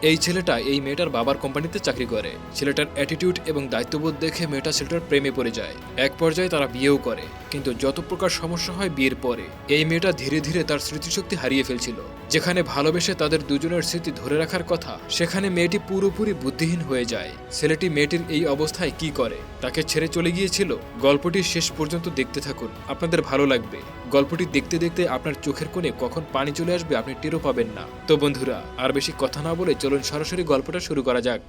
এই ছেলেটা এই মেয়েটার বাবার কোম্পানিতে চাকরি করে। ছেলেটার অ্যাটিটিউড এবং দায়িত্ববোধ দেখে মেয়েটা ছেলেটার প্রেমে পড়ে যায়। এক পর্যায়ে তারা বিয়েও করে, কিন্তু যত প্রকার সমস্যা হয় বিয়ের পরে এই মেয়েটা ধীরে ধীরে তার স্মৃতিশক্তি হারিয়ে ফেলছিল। যেখানে ভালোবেসে তাদের দুজনের স্মৃতি ধরে রাখার কথা, সেখানে মেয়েটি পুরোপুরি বুদ্ধিহীন হয়ে যায়। ছেলেটি মেয়েটির এই অবস্থায় কি করে, তাকে ছেড়ে চলে গিয়েছিল। গল্পটি শেষ পর্যন্ত দেখতে থাকুন, আপনাদের ভালো লাগবে। গল্পটি দেখতে দেখতে আপনার চোখের কোণে কখন পানি চলে আসবে আপনি টেরও পাবেন না। তো বন্ধুরা, আর বেশি কথা না বলে চলুন সরাসরি গল্পটা শুরু করা যাক।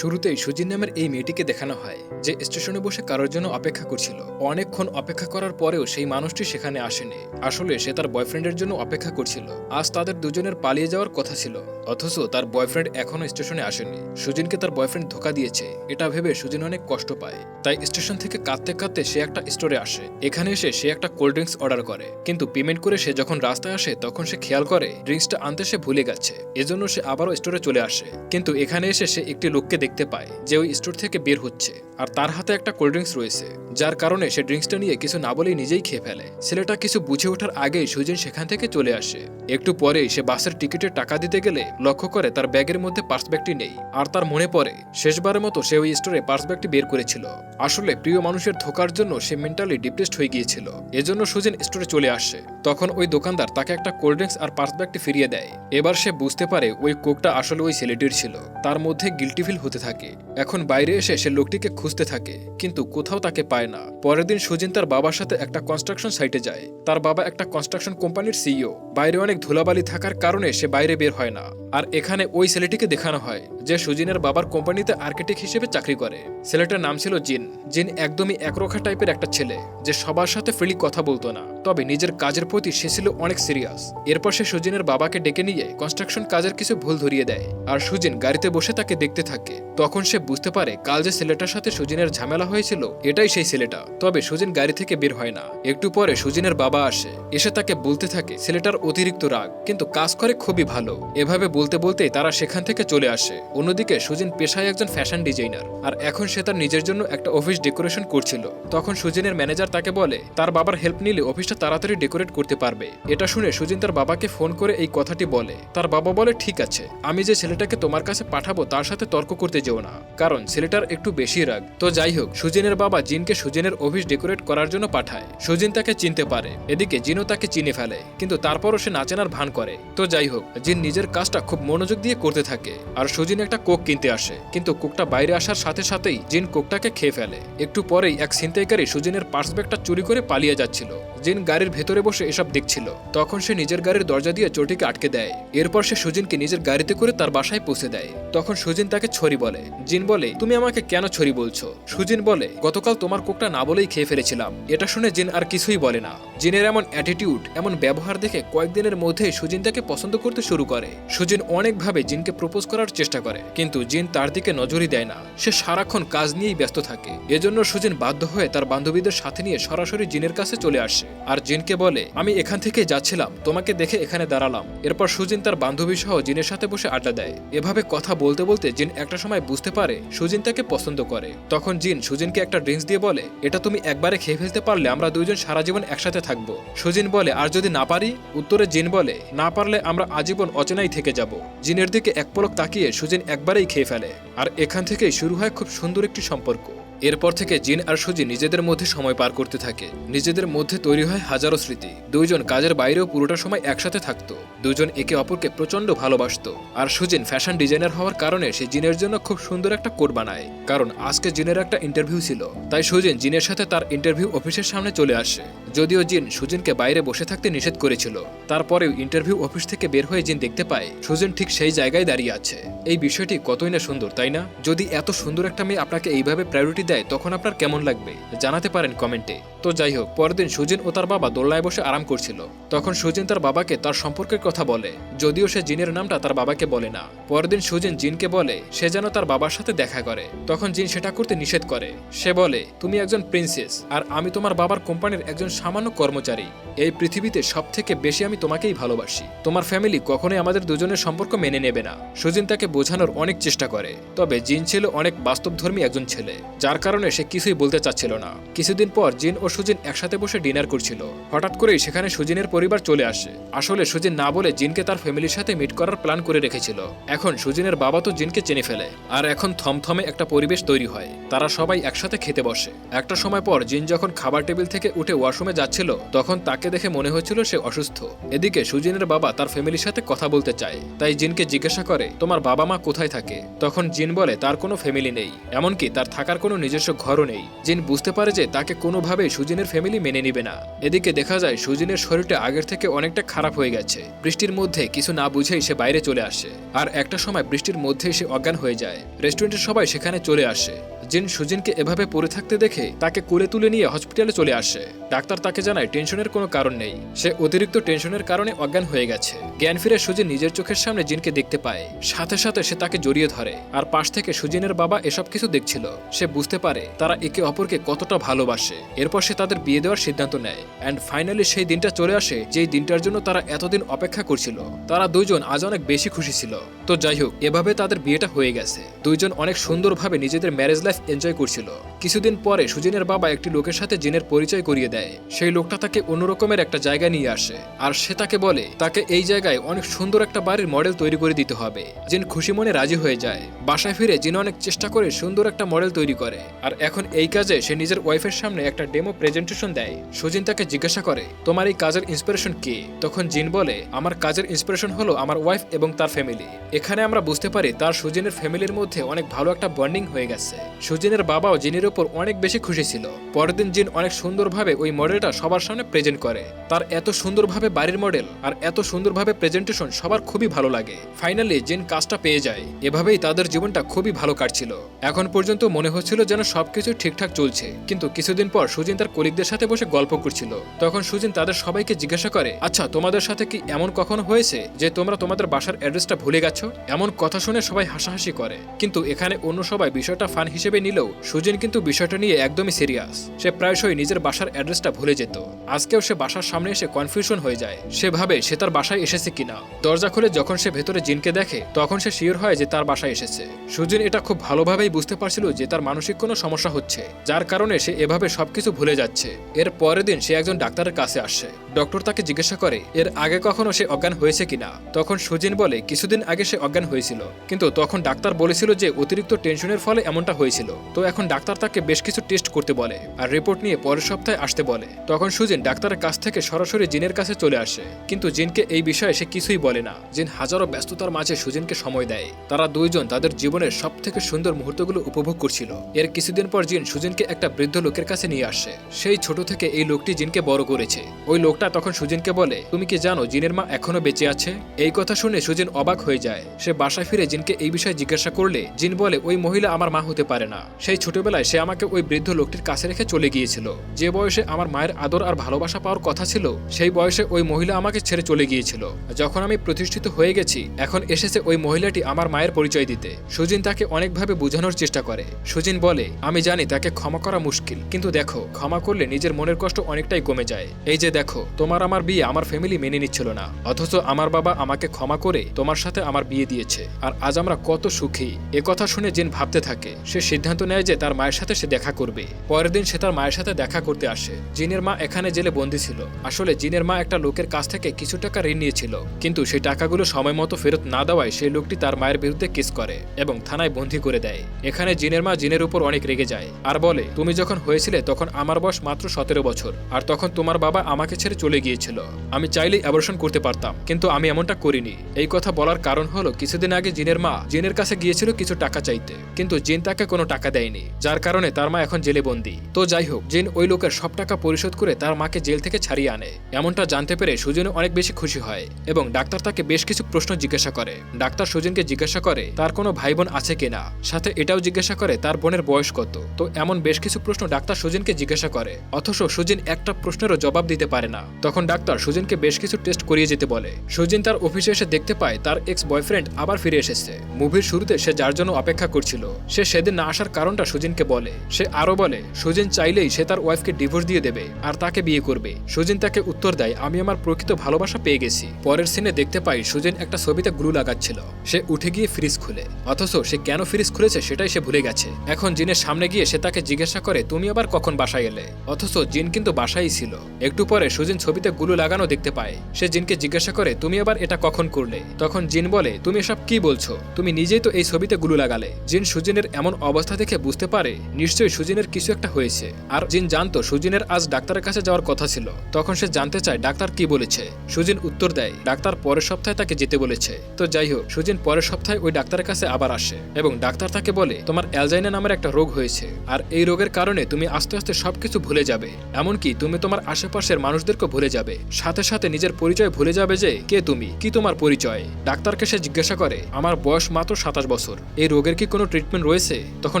শুরুতেই সুজিন নামের এই মেয়েটিকে দেখানো হয় যে স্টেশনে বসে কারোর জন্য অপেক্ষা করছিল। অনেকক্ষণ অপেক্ষা করার পরেও সেই মানুষটি সেখানে আসেনি। আসলে সে তার বয়ফ্রেন্ডের জন্য অপেক্ষা করছিল। আজ তাদের দুজনের পালিয়ে যাওয়ার কথা ছিল, অথচ তার বয়ফ্রেন্ড এখনো স্টেশনে আসেনি। সুজিনকে তার বয়ফ্রেন্ড ধোকা দিয়েছে, এটা ভেবে সুজিন অনেক কষ্ট পায়। তাই স্টেশন থেকে কাঁদতে কাঁদতে সে একটা স্টোরে আসে। এখানে এসে সে একটা কোল্ড ড্রিঙ্কস অর্ডার করে, কিন্তু পেমেন্ট করে সে যখন রাস্তায় আসে তখন সে খেয়াল করে ড্রিঙ্কসটা আনতে সে ভুলে গেছে। এজন্য সে আবারও স্টোরে চলে আসে, কিন্তু এখানে এসে সে একটি লোককে দেখতে পায় যে ওই স্টোর থেকে বের হচ্ছে, আর তার হাতে একটা কোল্ড ড্রিঙ্কস রয়েছে, যার কারণে সে ড্রিঙ্কসটা নিয়ে কিছু না বলেই নিজেই খেয়ে ফেলে। ছেলেটা কিছু বুঝে ওঠার আগেই সুজিন সেখান থেকে চলে আসে। একটু পরেই সে বাসের টিকিটের টাকা দিতে গেলে লক্ষ্য করে তার ব্যাগের মধ্যে পার্স ব্যাগটি নেই, আর তার মনে পড়ে শেষবারের মতো সে ওই স্টোরে পার্স ব্যাগটি বের করেছিল। আসলে প্রিয় মানুষের ধোকার জন্য সে মেন্টালি ডিপ্রেসড হয়ে গিয়েছিল। এজন্য সুজিন স্টোরে চলে আসে। তখন ওই দোকানদার তাকে একটা কোল্ড ড্রিঙ্কস আর পার্স ব্যাগটি ফিরিয়ে দেয়। এবার সে বুঝতে পারে ওই কোকটা আসলে ওই ছেলেটির ছিল। তার মধ্যে গিল্টি ফিল হতে থাকে। এখন বাইরে এসে সে লোকটিকে খুঁজতে থাকে, কিন্তু কোথাও তাকে পায় না। পরের দিন সুজিন তার বাবার সাথে একটা কনস্ট্রাকশন সাইটে যায়। তার বাবা একটা কনস্ট্রাকশন কোম্পানির সিইও। বাইরে অনেক ধুলাবালি থাকার কারণে সে বাইরে বের হয় না। আর এখানে ওই ছেলেটিকে দেখানো হয় যে সুজিনের বাবার কোম্পানিতে আর্কিটেক্ট হিসেবে চাকরি করে। ছেলেটার নাম ছিল জিন। জিন একদমই একরোখা টাইপের একটা ছেলে, যে সবার সাথে ফ্রিলি কথা বলতো না, তবে নিজের কাজের প্রতি সে ছিল অনেক সিরিয়াস। এরপর সে সুজিনের বাবাকে ডেকে নিয়ে কনস্ট্রাকশন কাজের কিছু ভুল ধরিয়ে দেয়, আর সুজিন গাড়িতে বসে তাকে দেখতে থাকে। তখন সে বুঝতে পারে কাল যে ছেলেটার সাথে সুজিনের ঝামেলা হয়েছিল এটাই সেই ছেলেটা। তবে সুজিন গাড়ি থেকে বের হয় না। একটু পরে সুজিনের বাবা আসে, এসে তাকে বলতে থাকে ছেলেটার অতিরিক্ত রাগ, কিন্তু কাজ করে খুবই ভালো। এভাবে বলতে বলতেই তারা সেখান থেকে চলে আসে। অন্যদিকে সুজিন পেশায় একজন ফ্যাশন ডিজাইনার, আর এখন সে তার নিজের জন্য একটা অফিস ডেকোরেশন করছিল। তখন সুজিনের ম্যানেজার তাকে বলে তার বাবার হেল্প নিলে অফিসটা তাড়াতাড়ি ডেকোরেট করতে পারবে। এটা শুনে সুজিন তার বাবাকে ফোন করে এই কথাটি বলে। তার বাবা বলে ঠিক আছে, আমি যে ছেলেটাকে তোমার কাছে পাঠাবো তার সাথে তর্ক করতে যেও না, কারণ ছেলেটার একটু বেশি রাগ। তো যাই হোক, সুজিনের বাবা জিনকে সুজিনের অফিস ডেকোরেট করার জন্য পাঠায়। সুজিন তাকে চিনতে পারে, এদিকে জিনও তাকে চিনে ফেলে, কিন্তু তারপরও সে না চেনার ভান করে। তো যাই হোক, জিন নিজের কাজটা খুব মনোযোগ দিয়ে করতে থাকে। আর সুজিন একটা কোক কিনতে আসে, কিন্তু কোকটা বাইরে আসার সাথে সাথেই জিন কোকটাকে খেয়ে ফেলে। একটু পরেই এক ছিনতাইকারী সুজিনের পার্স ব্যাগটা চুরি করে পালিয়ে যাচ্ছিল। জিন গাড়ির ভেতরে বসে এসব দেখছিল। তখন সে নিজের গাড়ির দরজা দিয়ে চোরটিকে আটকে দেয়। এরপর সে সুজিনকে নিজের গাড়িতে করে তার বাসায় পৌঁছে দেয়। তখন সুজিন তাকে ছড়ি বলে। জিন বলে তুমি আমাকে কেন ছড়ি বলছো? সুজিন বলে গতকাল তোমার কোকটা না বলেই খেয়ে ফেলেছিলাম। এটা শুনে জিন আর কিছুই বলে না। জিনের এমন অ্যাটিটিউড, এমন ব্যবহার দেখে কয়েকদিনের মধ্যেই সুজিন তাকে পছন্দ করতে শুরু করে। সুজিন অনেকভাবে জিনকে প্রপোজ করার চেষ্টা করে, কিন্তু জিন তার দিকে নজরই দেয় না। সে সারাক্ষণ কাজ নিয়েই ব্যস্ত থাকে। এজন্য সুজিন বাধ্য হয়ে তার বান্ধবীদের সাথে নিয়ে সরাসরি জিনের কাছে চলে আসে, আর জিনকে বলে আমি এখান থেকে যাচ্ছিলাম, তোমাকে দেখে এখানে দাঁড়ালাম। এরপর সুজিন তার বান্ধবী সহ জিনের সাথে বসে আড্ডা দেয়। এভাবে কথা বলতে বলতে জিন একটা সময় বুঝতে পারে সুজিন তাকে পছন্দ করে। তখন জিন সুজিনকে একটা ড্রিঙ্কস দিয়ে বলে এটা তুমি একবারে খেয়ে ফেলতে পারলে আমরা দুইজন সারা জীবন একসাথে থাকবো। সুজিন বলে আর যদি না পারি? উত্তরে জিন বলে না পারলে আমরা আজীবন অচেনাই থেকে যাব। জিনের দিকে এক পলক তাকিয়ে সুজিন একবারেই খেয়ে ফেলে, আর এখান থেকেই শুরু হয় খুব সুন্দর একটি সম্পর্ক। এরপর থেকে জিন আর সুজি নিজেদের মধ্যে সময় পার করতে থাকে। নিজেদের মধ্যে তৈরি হয় হাজারো স্মৃতি। দুইজন কাজের বাইরেও পুরোটা সময় একসাথে থাকতো। দুজন একে অপরকে প্রচন্ড ভালোবাসতো। আর সুজিন ফ্যাশন ডিজাইনার হওয়ার কারণে সে জিনের জন্য খুব সুন্দর একটা কোট বানায়, কারণ আজকে জিনের একটা ইন্টারভিউ ছিল। তাই সুজিন জিনের সাথে তার ইন্টারভিউ অফিসের সামনে চলে আসে। যদিও জিন সুজিনকে বাইরে বসে থাকতে নিষেধ করেছিল, তারপরেও ইন্টারভিউ অফিস থেকে বের হয়ে জিন দেখতে পায় সুজিন ঠিক সেই জায়গায় দাঁড়িয়ে আছে। এই বিষয়টি কতই না সুন্দর, তাই না? যদি এত সুন্দর একটা মেয়ে আপনাকে এইভাবে প্রায়োরিটি দেয় তখন আপনার কেমন লাগবে জানাতে পারেন কমেন্টে। তো যাই হোক, পরের দিন সুজিন ও তার বাবা দোলনায় বসে আরাম করছিল। তখন সুজিন তার বাবাকে তার সম্পর্কের কথা বলে, যদিও সে জিনের নামটা তার বাবাকে বলে না। পরের দিন সুজিন জিনকে বলে সে যেন তার বাবার সাথে দেখা করে। তখন জিন সেটা করতে নিষেধ করে। সে বলে তুমি একজন প্রিন্সেস, আর আমি তোমার বাবার কোম্পানির একজন সামান্য কর্মচারী। এই পৃথিবীতে সব থেকে বেশি আমি তোমাকেই ভালোবাসি। তোমার ফ্যামিলি কখনোই আমাদের দুজনের সম্পর্ক মেনে নেবে না। সুজিন তাকে বোঝানোর অনেক চেষ্টা করে, তবে জিন ছিল অনেক বাস্তবধর্মী একজন ছেলে, যার যার কারণে সে কিছুই বলতে চাচ্ছিল না। কিছুদিন পর জিন ও সুজিন একসাথে বসে ডিনার করছিল। হঠাৎ করেই সেখানে সুজিনের পরিবার চলে আসে। আসলে সুজিন না বলে জিনকে তার ফ্যামিলির সাথে মিট করার প্ল্যান করে রেখেছিল। এখন সুজিনের বাবা তো জিনকে চিনে ফেলে, আর এখন থমথমে একটা পরিবেশ তৈরি হয়। তারা সবাই একসাথে খেতে বসে। একটা সময় পর জিন যখন খাবার টেবিল থেকে উঠে ওয়াশরুমে যাচ্ছিল, তখন তাকে দেখে মনে হচ্ছিল সে অসুস্থ। এদিকে সুজিনের বাবা তার ফ্যামিলির সাথে কথা বলতে চায়, তাই জিনকে জিজ্ঞাসা করে, তোমার বাবা মা কোথায় থাকে? তখন জিন বলে তার কোনো ফ্যামিলি নেই, এমনকি তার থাকার কোনো নিজস্ব ঘরও নেই। জিন বুঝতে পারে যে তাকে কোনোভাবেই সুজিনের ফ্যামিলি মেনে নিবে না। এদিকে দেখা যায় সুজিনের শরীরটা আগের থেকে অনেকটা খারাপ হয়ে গেছে। বৃষ্টির মধ্যে কিছু না বুঝেই সে বাইরে চলে আসে, আর একটা সময় বৃষ্টির মধ্যেই সে অজ্ঞান হয়ে যায়। রেস্টুরেন্টের সবাই সেখানে চলে আসে। জিন সুজিনকে এভাবে পড়ে থাকতে দেখে তাকে কোলে তুলে নিয়ে হসপিটালে চলে আসে। ডাক্তার তাকে জানায় টেনশনের কোনো কারণ নেই, সে অতিরিক্ত টেনশনের কারণে অজ্ঞান হয়ে গেছে। জ্ঞান ফিরে সুজিন নিজের চোখের সামনে জিনকে দেখতে পায়। সাথে সাথে সে তাকে জড়িয়ে ধরে, আর পাশ থেকে সুজিনের বাবা এসব কিছু দেখছিল। সে বুঝতে পারে তারা একে অপরকে কতটা ভালোবাসে। এরপর সে তাদের বিয়ে দেওয়ার সিদ্ধান্ত নেয়। অ্যান্ড ফাইনালি সেই দিনটা চলে আসে, যেই দিনটার জন্য তারা এতদিন অপেক্ষা করছিল। তারা দুইজন আজ অনেক বেশি খুশি ছিল। তো যাই হোক, এভাবে তাদের বিয়েটা হয়ে গেছে। দুইজন অনেক সুন্দরভাবে নিজেদের ম্যারেজ লাইফ এনজয় করছিল। কিছুদিন পরে সুজিনের বাবা একটি লোকের সাথে জিনের পরিচয় করিয়ে দেয়। সেই লোকটা তাকে অন্যরকমের একটা জায়গায় নিয়ে আসে, আর সে তাকে বলে তাকে এই জায়গায় অনেক সুন্দর একটা বাড়ির মডেল তৈরি করে দিতে হবে। জিন খুশি মনে রাজি হয়ে যায়। বাসায় ফিরে জিন অনেক চেষ্টা করে সুন্দর একটা মডেল তৈরি করে, আর এখন এই কাজে সে নিজের ওয়াইফের সামনে একটা ডেমো প্রেজেন্টেশন দেয়। সুজিন তাকে জিজ্ঞাসা করে, তোমার এই কাজের ইন্সপিরেশন কি? তখন জিন বলে, আমার কাজের ইন্সপিরেশন হলো আমার ওয়াইফ এবং তার ফ্যামিলি। এখানে আমরা বুঝতে পারি তার সুজিনের ফ্যামিলির মধ্যে অনেক ভালো একটা বন্ডিং হয়ে গেছে। সুজিনের বাবাও জিনের উপর অনেক বেশি খুশি ছিল। পরের দিন জিন অনেক সুন্দরভাবে ওই মডেলটা সবার সামনে প্রেজেন্ট করে। তার এত সুন্দরভাবে বাড়ির মডেল আর এত সুন্দরভাবে প্রেজেন্টেশন সবার খুবই ভালো লাগে। ফাইনালি জিন কাজটা পেয়ে যায়। এভাবেই তাদের জীবনটা খুবই ভালো কাটছিল। এখন পর্যন্ত মনে হচ্ছিল যেন সবকিছু ঠিকঠাক চলছে। কিন্তু কিছুদিন পর সুজিন তার কলিগদের সাথে বসে গল্প করছিল। তখন সুজিন তাদের সবাইকে জিজ্ঞাসা করে, আচ্ছা তোমাদের সাথে কি এমন কখনো হয়েছে যে তোমরা তোমাদের বাসার অ্যাড্রেসটা ভুলে গেছো? এমন কথা শুনে সবাই হাসাহাসি করে, কিন্তু এখানে অন্য সবাই বিষয়টা ফান হিসেবে নিলেও সুজিন কিন্তু বিষয়টা নিয়ে একদমই সিরিয়াস। সে প্রায়শই নিজের বাসার অ্যাড্রেসটা ভুলে যেত। আজকেও সে বাসার সামনে এসে কনফিউশন হয়ে যায়। সে ভাবে সে তার বাসায় এসেছে কিনা। দরজা খুলে যখন সে ভেতরে জিনকে দেখে, তখন সে শিওর হয় যে তার বাসায় এসেছে। সুজিন এটা খুব ভালোভাবেই বুঝতে পারছিল যে তার মানসিক কোনো সমস্যা হচ্ছে, যার কারণে সে এভাবে সবকিছু ভুলে যাচ্ছে। এর পরের দিন সে একজন ডাক্তারের কাছে আসে। ডক্টর তাকে জিজ্ঞাসা করে এর আগে কখনো সে অজ্ঞান হয়েছে কিনা। তখন সুজিন বলে কিছুদিন আগে সে অজ্ঞান হয়েছিল, কিন্তু তখন ডাক্তার বলেছিল যে অতিরিক্ত টেনশনের ফলে এমনটা হয়েছিল। তো এখন ডাক্তার তাকে বেশ কিছু টেস্ট করতে বলে আর রিপোর্ট নিয়ে পরের সপ্তাহে আসতে বলে। তখন সুজিন ডাক্তারের কাছ থেকে সরাসরি জিনের কাছে চলে আসে, কিন্তু জিনকে এই বিষয়ে সে কিছুই বলে না। জিন হাজারো ব্যস্ততার মাঝে সুজিনকে সময় দেয়। তারা দুইজন তাদের জীবনের সব থেকে সুন্দর মুহূর্তগুলো উপভোগ করছিল। এর কিছুদিন পর জিন সুজিনকে একটা বৃদ্ধ লোকের কাছে নিয়ে আসে। সেই ছোট থেকে এই লোকটি জিনকে বড় করেছে। ওই লোকটা তখন সুজিনকে বলে, তুমি কি জানো জিনের মা এখনো বেঁচে আছে? এই কথা শুনে সুজিন অবাক হয়ে যায়। সে বাসায় ফিরে জিনকে এই বিষয়ে জিজ্ঞাসা করলে জিন বলে, ওই মহিলা আমার মা হতে পারে না। সেই ছোটবেলায় সে আমাকে ওই বৃদ্ধ লোকটির কাছে রেখে চলে গিয়েছিল। যে বয়সে আমার মায়ের আদর আর ভালোবাসা পাওয়ার কথা ছিল, সেই বয়সে ওই মহিলা আমাকে ছেড়ে চলে গিয়েছিল। যখন আমি প্রতিষ্ঠিত হয়ে গেছি, এখন এসেছে ওই মহিলাটি আমার মায়ের পরিচয় দিতে। সুজিন তাকে অনেকভাবে বোঝানোর চেষ্টা করে। সুজিন বলে, আমি জানি তাকে ক্ষমা করা মুশকিল, কিন্তু দেখো ক্ষমা করলে নিজের মনের কষ্ট অনেকটাই কমে যায়। এই যে দেখো, তোমার আমার বিয়ে আমার ফ্যামিলি মেনে নিচ্ছিল না, অথচ আমার বাবা আমাকে ক্ষমা করে তোমার সাথে আমার বিয়ে দিয়েছে, আর আজ আমরা কত সুখী। এ কথা শুনে জিন ভাবতে থাকে। সে সিদ্ধান্ত নেয় যে তার মায়ের সাথে সে দেখা করবে। পরের দিন সে তার মায়ের সাথে দেখা করতে আসে। জিনের মা এখানে জেলে বন্দী ছিল। আসলে জিনের মা একটা লোকের কাছ থেকে কিছু টাকা ঋণ নিয়েছিল, কিন্তু সেই টাকাগুলো সময় মতো ফেরত না দেওয়ায় সেই লোকটি তার মায়ের বিরুদ্ধে কেস করে এবং থানায় বন্দী করে দেয়। এখানে জিনের মা জিনের উপর অনেক রেগে যায় আর বলে, তুমি যখন হয়েছিলে তখন আমার বয়স মাত্র 17 বছর, আর তখন তোমার বাবা আমাকে ছেড়ে চলে গিয়েছিল। আমি চাইলেই অ্যাবর্শন করতে পারতাম, কিন্তু আমি এমনটা করিনি। এই কথা বলার কারণ হলো কিছুদিন আগে জিনের মা জিনের কাছে গিয়েছিল কিছু টাকা চাইতে, কিন্তু জিন তাকে কোনো টাকা দেয়নি, যার কারণে তার মা এখন জেলে বন্দী। তো যাই হোক, জিন ওই লোকের সব টাকা পরিশোধ করে তার মাকে জেল থেকে ছাড়িয়ে আনে। এমনটা জানতে পেরে সুজিন অনেক বেশি খুশি হয় এবং ডাক্তার তাকে বেশ কিছু প্রশ্ন জিজ্ঞাসা করে। ডাক্তার সুজিনকে জিজ্ঞাসা করে তার কোনো ভাই বোন আছে কিনা, সাথে এটাও জিজ্ঞাসা করে তার বোনের বয়স কত। তো এমন বেশ কিছু প্রশ্ন ডাক্তার সুজিনকে জিজ্ঞাসা করে, অথচ সুজিন একটা প্রশ্নেরও জবাব দিতে পারে না। তখন ডাক্তার সুজিনকে বেশ কিছু টেস্ট করিয়ে যেতে বলে। সুজিন তার অফিসে এসে দেখতে পায় তার এক্স বয়ফ্রেন্ড আবার ফিরে এসেছে। মুভির শুরুতে সে যার জন্য অপেক্ষা করছিল, সে সেদিন না আসার কারণটা সুজিনকে বলে। বলে। সে আরো বলে সুজিন চাইলেই সে তার ওয়াইফকে ডিভোর্স দিয়ে দেবে আর তাকে বিয়ে করবে। সুজিন তাকে উত্তর দেয়, আমি আমার প্রকৃত ভালোবাসা পেয়ে গেছি। পরের সিনে দেখতে পাই সুজিন একটা ছবিতে গ্লু লাগাচ্ছিল। সে উঠে গিয়ে ফ্রিজ খুলে, অথচ সে কেন ফ্রিজ খুলেছে সেটাই সে ভুলে গেছে। এখন জিনের সামনে গিয়ে সে তাকে জিজ্ঞাসা করে, তুমি আবার কখন বাসায় এলে? অথচ জিন কিন্তু বাসায়ই ছিল। একটু পরে সুজিন ছবিতে গ্লু লাগানো দেখতে পায়। সে জিনকে জিজ্ঞাসা করে, তুমি আবার এটা কখন করলে? তখন জিন বলে, তুমি এসব কি বলছো? তুমি নিজেই তো এই ছবিতে গ্লু লাগালে। জিন সুজিনের এমন অবস্থা দেখে বুঝতে পারে নিশ্চয়ই সুজিনের কিছু একটা হয়েছে। আর জিন জানতো সুজিনের আজ ডাক্তারের কাছে যাওয়ার কথা ছিল। তখন সে জানতে চায় ডাক্তার কি বলেছে। সুজিন উত্তর দেয়, ডাক্তার পরের সপ্তাহে তাকে যেতে বলেছে। তো যাই হোক, সুজিন পরের সপ্তাহে ওই ডাক্তারের কাছে আবার আসে এবং ডাক্তার তাকে বলে, তোমার অ্যালজাইমার নামের একটা রোগ হয়েছে আর এই রোগের কারণে তুমি আস্তে আস্তে সবকিছু ভুলে যাবে। এমনকি তুমি তোমার আশেপাশের মানুষদেরকে ভুলে যাবে, সাথে সাথে নিজের পরিচয় ভুলে যাবে যে কে তুমি, কি তোমার পরিচয়। ডাক্তারকে সে জিজ্ঞাসা করে, আমার বয়স মাত্র 27 বছর, এই রোগের কি কোনো ট্রিটমেন্ট রয়েছে? তখন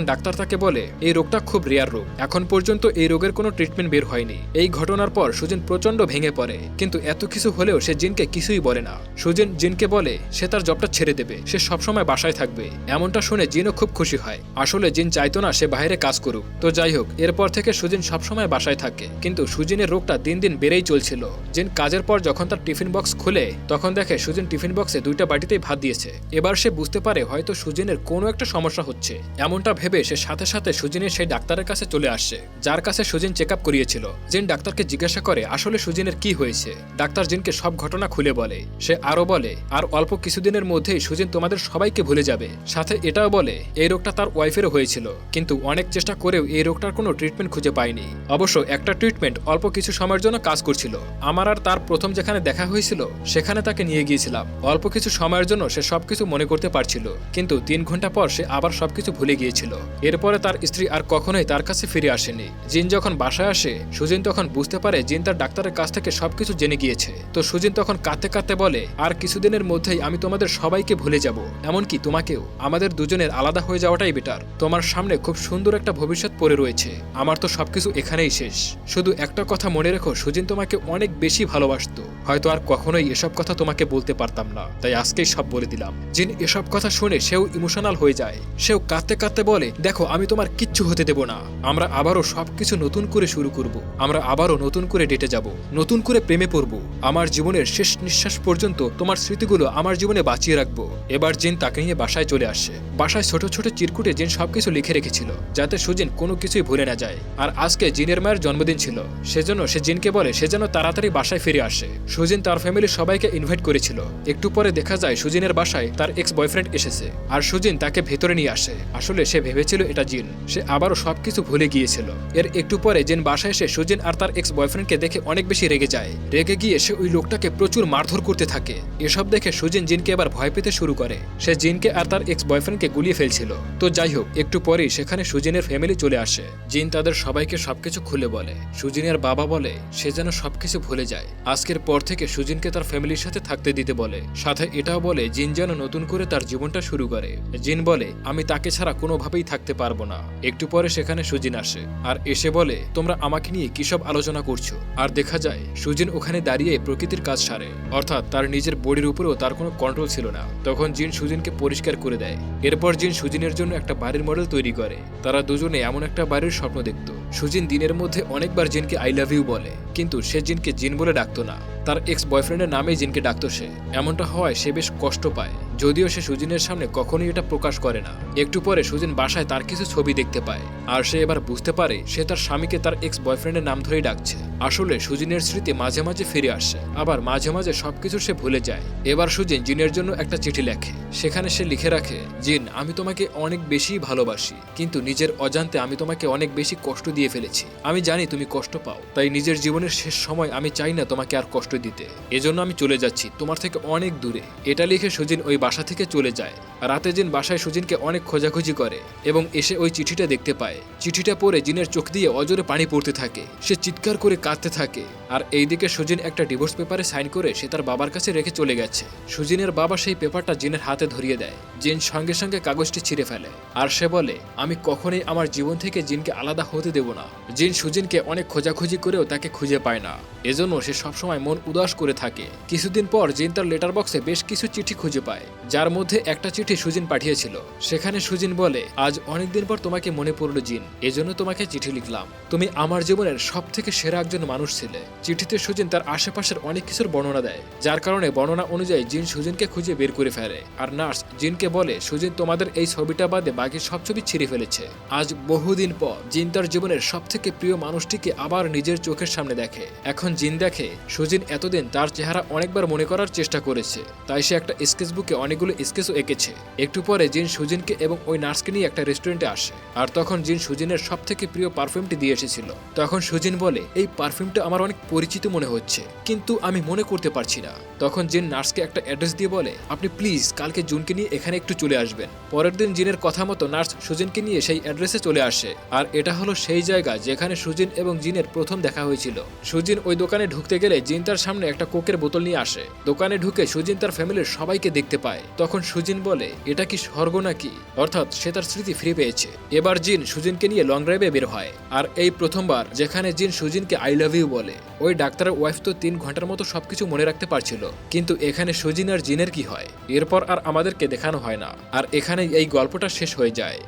ডাক্তার তাকে বলে, এই রোগটা খুব রেয়ার রোগ, এখন পর্যন্ত এই রোগের কোনো ট্রিটমেন্ট বের হয়নি। এই ঘটনার পর সুজিন প্রচন্ড ভেঙে পড়ে, কিন্তু এত কিছু হলেও সে জিনকে কিছুই বলে না। সুজিন জিনকে বলে সে তার জবটা ছেড়ে দেবে, সে সবসময় বাসায় থাকবে। এমনটা শুনে জিনও খুব খুশি হয়। আসলে জিন চাইতো না সে বাইরে কাজ করুক। তো যাই হোক, এরপর থেকে সুজিন সবসময় বাসায় থাকে, কিন্তু সুজিনের রোগটা দিন দিন বেড়েই চলছিল। জিন কাজের পর যখন তার টিফিন বক্স খুলে তখন দেখে সুজিন টিফিন বক্সে 2টা বাটিতেই ভাত দিয়েছে। এবার সে বুঝতে পারে হয়তো সুজিনের কোনো একটা সমস্যা হচ্ছে। এমনটা ভেবে সে সাথে সাথে সুজিনের সেই ডাক্তারের কাছে চলে আসে যার কাছে সুজিন চেক আপ করিয়েছিল। জিন ডাক্তারকে জিজ্ঞাসা করে আসলে সুজিনের কি হয়েছে। ডাক্তার জিনকে সব ঘটনা খুলে বলে। সে আরো বলে, আর অল্প কিছুদিনের মধ্যেই সুজিন তোমাদের সবাইকে ভুলে যাবে। সাথে এটাও বলে এই রোগটা তার ওয়াইফেরও হয়েছিল, কিন্তু অনেক চেষ্টা করেও এই রোগটার কোনো ট্রিটমেন্ট খুঁজে পায়নি। অবশ্য একটা ট্রিটমেন্ট অল্প কিছু সময়ের জন্য কাজ করছিল। আমার আর তার প্রথম যেখানে দেখা হয়েছিল সেখানে তাকে নিয়ে গিয়েছিলাম। অল্প কিছু সময়ের জন্য সে সবকিছু মনে করতে পারছিল, কিন্তু 3 ঘন্টা পর সে আবার সবকিছু ভুলে গিয়েছিল। এরপরে তার স্ত্রী আর কখনোই তার কাছে ফিরে আসেনি। জিন যখন বাসায় আসে সুজিন তখন বুঝতে পারে জিন তার ডাক্তারের কাছ থেকে সবকিছু জেনে গিয়েছে। তো সুজিন তখন কাঁদতে কাঁদতে বলে, আর কিছুদিনের মধ্যেই আমি তোমাদের সবাইকে ভুলে যাব, এমনকি তোমাকেও। আমাদের দুজনের আলাদা হয়ে যাওয়াটাই বেটার। তোমার সামনে খুব সুন্দর একটা ভবিষ্যৎ পড়ে রয়েছে, আমার তো সবকিছু এখানেই শেষ। শুধু একটা কথা মনে রেখো, সুজিন তোমাকে অনেক বেশি ভালোবাসতো। হয়তো আর কখনোই এসব কথা তোমাকে বলতে পারতাম না, তাই আজকেই সব বলে দিলাম। জিন এসব কথা শুনে সেও ইমোশনাল হয়ে যায়। সেও কাঁদতে কাঁদতে বলে, দেখো আমি তোমার কিচ্ছু হতে দেব না। আমরা আবারও সবকিছু নতুন করে শুরু করব। আমরা আবারও নতুন করে ডেটে যাব, নতুন করে প্রেমে পড়ব। আমার জীবনের শেষ নিঃশ্বাস পর্যন্ত তোমার স্মৃতিগুলো আমার জীবনে বাঁচিয়ে রাখবো। এবার জিন তাকে নিয়ে বাসায় চলে আসে। বাসায় ছোট ছোট চিরকুটে জিন সবকিছু লিখে রেখেছিল যাতে সুজিন কোনো কিছুই ভুলে না যায়। আর আজকে জিনের মায়ের জন্মদিন ছিল, সেজন্য সে জিনকে বলে সে যেন তাড়াতাড়ি বাসায় ফিরে আসে। সুজিন তার ফ্যামিলির সবাইকে ইনভাইট করেছিল। একটু পরে দেখা যায় সুজিনের বাসায় তার এক্স বয়ফ্রেন্ড এসেছে আর সুজিন তাকে ভেতরে নিয়ে আসে। আসলে সে ভেবেছিল এটা জিন, সে আবারও সবকিছু ভুলে গিয়েছিল। এর একটু পরে জিন বাসায় এসে সুজিন আর তার এক্স বয়ফ্রেন্ডকে দেখে অনেক বেশি রেগে যায়। রেগে গিয়ে সে ওই লোকটাকে প্রচুর মারধর করতে থাকে। এসব দেখে সুজিন জিনকে এবার ভয় পেতে শুরু করে। সে জিনকে আর তার এক্স বয়ফ্রেন্ডকে গুলিয়ে ফেলছিল। তো যাই হোক, একটু পরেই সেখানে সুজিনের ফ্যামিলি চলে আসে। জিন তাদের সবাইকে সবকিছু খুলে বলে। সুজিনের বাবা বলে সে যেন সবকিছু ভুলে যায়। আজকের পর থেকে সুজিনকে তার ফ্যামিলির সাথে থাকতে দিতে বলে। সাথে এটাও বলে জিন যেন নতুন করে তার জীবনটা শুরু করে। জিন বলে আমি তাকে ছাড়া কোনোভাবেই থাকতে পারবো না। একটু পরে সেখানে সুজিন আসে আর এসে বলে তোমরা আমাকে নিয়ে কি সব আলোচনা করছো। আর দেখা যায় সুজিন ওখানে দাঁড়িয়ে প্রকৃতির কাজ সারে, অর্থাৎ তার নিজের বডির উপরেও তার কোনো কন্ট্রোল ছিল না। তখন জিন সুজিনকে পরিষ্কার করে দেয়। এরপর জিন সুজিনের জন্য একটা বাড়ির মডেল তৈরি করে। তারা দুজনে এমন একটা বাড়ির স্বপ্ন দেখত। সুজিন দিনের মধ্যে অনেকবার জিনকে আই লাভ ইউ বলে, কিন্তু সে জিনকে জিন বলে ডাকতো না, তার এক্স বয়ফ্রেন্ডের নামেই জিনকে ডাকতো সে। এমনটা হওয়ায় সে বেশ কষ্ট পায়, যদিও সে সুজিনের সামনে কখনোই এটা প্রকাশ করে না। একটু পরে সুজিন বাসায় তার কিছু ছবি দেখতে পায় আর সে এবার বুঝতে পারে সে তার স্বামীকে তার এক্স বয়ফ্রেন্ডের নাম ধরেই ডাকছে। আসলে সুজিনের স্মৃতি মাঝে মাঝে ফিরে আসে, আবার মাঝে মাঝে সবকিছু সে ভুলে যায়। এবার সুজিন জিনের জন্য একটা চিঠি লেখে। সেখানে সে লিখে রাখে, জিন আমি তোমাকে অনেক বেশি ভালোবাসি, কিন্তু নিজের অজান্তে আমি তোমাকে অনেক বেশি কষ্ট দিয়ে ফেলেছি। আমি জানি তুমি কষ্ট পাও, তাই নিজের জীবনের শেষ সময় আমি চাই না তোমাকে আর কষ্ট দিতে। এজন্য আমি চলে যাচ্ছি তোমার থেকে অনেক দূরে। এটা লিখে সুজিন ওই বাসা থেকে চলে যায়। রাতে জিন বাসায় সুজিনকে অনেক খোঁজাখুঁজি করে এবং এসে ওই চিঠিটা দেখতে পায়। চিঠিটা পড়ে জিনের চোখ দিয়ে অজরে পানি পড়তে থাকে। সে চিৎকার করে কাঁদতে থাকে। আর এইদিকে সুজিন একটা ডিভোর্স পেপারে সাইন করে সে তার বাবার কাছে রেখে চলে গেছে। সুজিনের বাবা সেই পেপারটা জিনের হাতে ধরিয়ে দেয়। জিন সঙ্গে সঙ্গে কাগজটি ছিঁড়ে ফেলে আর সে বলে আমি কখনোই আমার জীবন থেকে জিনকে আলাদা হতে দেব না। জিন সুজিনকে অনেক খোঁজাখুঁজি করেও তাকে খুঁজে পায় না, এজন্য সে সবসময় মন উদাস করে থাকে। কিছুদিন পর জিন তার লেটার বক্সে বেশ কিছু চিঠি খুঁজে পায়। যার মধ্যে একটা চিঠি সুজিন পাঠিয়েছিল। সেখানে সুজিন বলে, আজ অনেকদিন পর তোমাকে মনে পড়লো জিন, এজন্য তোমাকে চিঠি লিখলাম। তুমি আমার জীবনের সব থেকে সেরা একজন মানুষ ছিলে। চিঠিতে সুজিন তার আশেপাশের অনেক কিছুর বর্ণনা দেয়, যার কারণে বর্ণনা অনুযায়ী জিন সুজিনকে খুঁজে বের করে ফেলে। আর নার্স জিনকে বলে, সুজিন তোমাদের এই ছবিটা বাদে বাকি সব ছবি ছিঁড়ে ফেলেছে। আজ বহুদিন পর জিন তার জীবনের সব থেকে প্রিয় মানুষটিকে আবার নিজের চোখের সামনে দেখে। এখন জিন দেখে সুজিন এতদিন তার চেহারা অনেকবার মনে করার চেষ্টা করেছে, তাই সে একটা স্কেচবুকে অনেকগুলো স্কেচও এঁকেছে। একটু পরে জিন সুজিনকে এবং ওই নার্সকে নিয়ে একটা রেস্টুরেন্টে আসে, আর তখন জিন সুজিনের সব থেকে প্রিয় পারফিউমটি দিয়ে এসেছিল। তখন সুজিন বলে, এই পারফিউমটা আমার অনেক পরিচিত মনে হচ্ছে, কিন্তু আমি মনে করতে পারছি না। তখন জিন নার্সকে একটা অ্যাড্রেস দিয়ে বলে, আপনি প্লিজ কালকে জুনকে নিয়ে এখানে একটু চলে আসবেন। পরের দিন জিনের কথা মতো নার্স সুজিনকে নিয়ে সেই অ্যাড্রেসে চলে আসে, আর এটা হলো সেই জায়গা যেখানে সুজিন এবং জিনের প্রথম দেখা হয়েছিল। সুজিন ওই দোকানে ঢুকতে গেলে জিন তার সামনে একটা কোকের বোতল নিয়ে আসে। দোকানে ঢুকে সুজিন তার ফ্যামিলির সবাইকে দেখতে পায়। তখন সুজিন বলে, এটা কি স্বর্গ নাকি, অর্থাৎ সে তার স্মৃতি ফিরে পেয়েছে। এবার জিন সুজিনকে নিয়ে লং ড্রাইভে বের হয়, আর এই প্রথমবার যেখানে জিন সুজিনকে আই লাভ ইউ বলে। ওই ডাক্তারের ওয়াইফ তো 3 ঘন্টার মতো সবকিছু মনে রাখতে পারছিল, কিন্তু এখানে সুজিন আর জিনের কি হয় এরপর আর আমাদেরকে দেখানো হয় না, আর এখানে এই গল্পটা শেষ হয়ে যায়।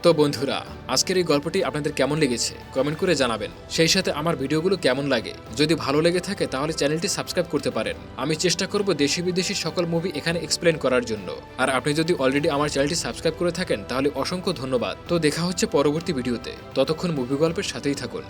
তো বন্ধুরা, আজকের এই গল্পটি আপনাদের কেমন লেগেছে কমেন্ট করে জানাবেন। সেই সাথে আমার ভিডিওগুলো কেমন লাগে, যদি ভালো লেগে থাকে তাহলে চ্যানেলটি সাবস্ক্রাইব করতে পারেন। আমি চেষ্টা করব দেশি বিদেশি সকল মুভি এখানে এক্সপ্লেন করার জন্য। আর আপনি যদি অলরেডি আমার চ্যানেলটি সাবস্ক্রাইব করে থাকেন তাহলে অসংখ্য ধন্যবাদ। তো দেখা হচ্ছে পরবর্তী ভিডিওতে, ততক্ষণ মুভি গল্পের সাথেই থাকুন।